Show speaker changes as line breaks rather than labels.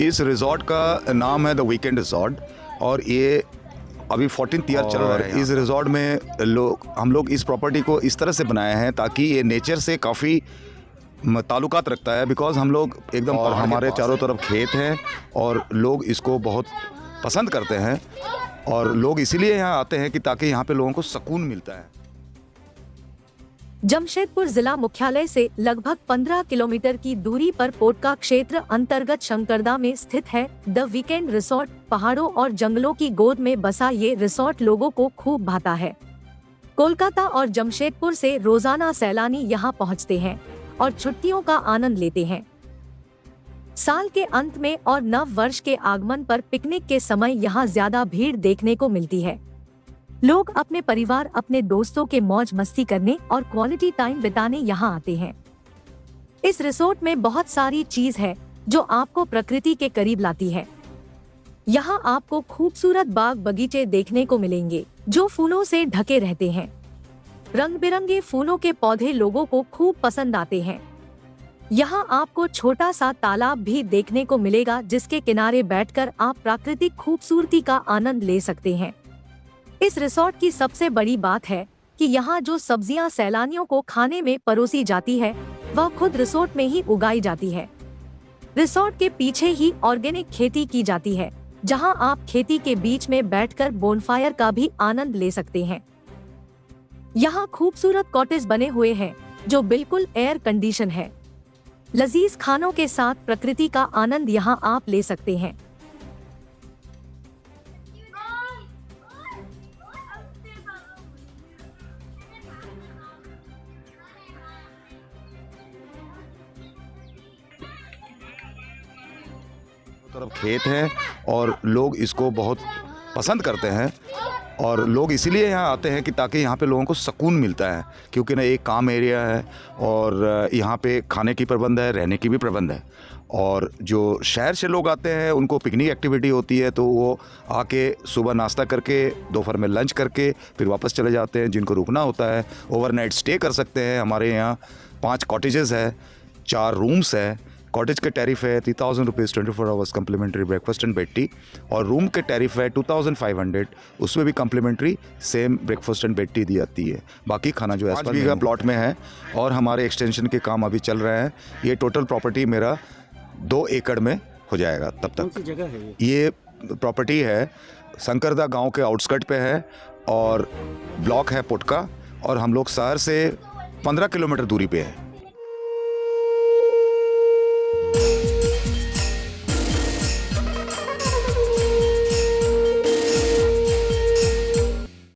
इस रिजॉर्ट का नाम है द वीकेंड रिजॉर्ट और ये अभी 14th ईयर चल रहा है। इस रिजॉर्ट में हम लोग इस प्रॉपर्टी को इस तरह से बनाए हैं ताकि ये नेचर से काफ़ी ताल्लुकात रखता है, बिकॉज हम लोग एकदम और हमारे चारों तरफ खेत हैं और लोग इसको बहुत पसंद करते हैं और लोग इसीलिए यहाँ आते हैं कि ताकि यहाँ पे लोगों को सुकून मिलता है।
जमशेदपुर जिला मुख्यालय से लगभग 15 किलोमीटर की दूरी पर पोटका क्षेत्र अंतर्गत शंकरदा में स्थित है द वीकेंड रिसोर्ट। पहाड़ों और जंगलों की गोद में बसा ये रिसोर्ट लोगों को खूब भाता है। कोलकाता और जमशेदपुर से रोजाना सैलानी यहाँ पहुँचते हैं और छुट्टियों का आनंद लेते हैं। साल के अंत में और नव वर्ष के आगमन पर पिकनिक के समय यहाँ ज्यादा भीड़ देखने को मिलती है। लोग अपने परिवार, अपने दोस्तों के मौज मस्ती करने और क्वालिटी टाइम बिताने यहाँ आते हैं। इस रिसोर्ट में बहुत सारी चीज है जो आपको प्रकृति के करीब लाती है। यहाँ आपको खूबसूरत बाग बगीचे देखने को मिलेंगे जो फूलों से ढके रहते हैं। रंग बिरंगे फूलों के पौधे लोगों को खूब पसंद आते हैं। यहाँ आपको छोटा सा तालाब भी देखने को मिलेगा जिसके किनारे बैठकर आप प्राकृतिक खूबसूरती का आनंद ले सकते हैं। इस रिसोर्ट की सबसे बड़ी बात है कि यहाँ जो सब्जियाँ सैलानियों को खाने में परोसी जाती है वह खुद रिसोर्ट में ही उगाई जाती है। रिसोर्ट के पीछे ही ऑर्गेनिक खेती की जाती है, जहाँ आप खेती के बीच में बैठकर बोनफायर का भी आनंद ले सकते हैं। यहाँ खूबसूरत कॉटेज बने हुए हैं जो बिल्कुल एयर कंडीशन है। लजीज खानों के साथ प्रकृति का आनंद यहाँ आप ले सकते हैं।
तरफ खेत है और लोग इसको बहुत पसंद करते हैं और लोग इसीलिए यहाँ आते हैं कि ताकि यहाँ पे लोगों को सुकून मिलता है, क्योंकि ना एक काम एरिया है और यहाँ पे खाने की प्रबंध है, रहने की भी प्रबंध है। और जो शहर से लोग आते हैं उनको पिकनिक एक्टिविटी होती है तो वो आके सुबह नाश्ता करके दोपहर में लंच करके फिर वापस चले जाते हैं। जिनको रुकना होता है ओवरनाइट स्टे कर सकते हैं। हमारे यहाँ 5 कॉटेजेस है, 4 रूम्स है। कॉटेज के टैरिफ है 3000 rupees 24 hours complimentary breakfast and bed tea, और रूम के टैरिफ है 2500, उसमें भी complimentary same breakfast and bed tea दी जाती है। बाकी खाना जो है 5 बीघा प्लॉट में है और हमारे एक्सटेंशन के काम अभी चल रहे हैं। ये टोटल प्रॉपर्टी मेरा 2 एकड़ में हो जाएगा तब तक।
कौन सी जगह है
ये प्रॉपर्टी है शंकरदा गाँव के आउटस्कर्ट पे है और ब्लॉक है पोटका और हम लोग शहर से 15 किलोमीटर दूरी पे है।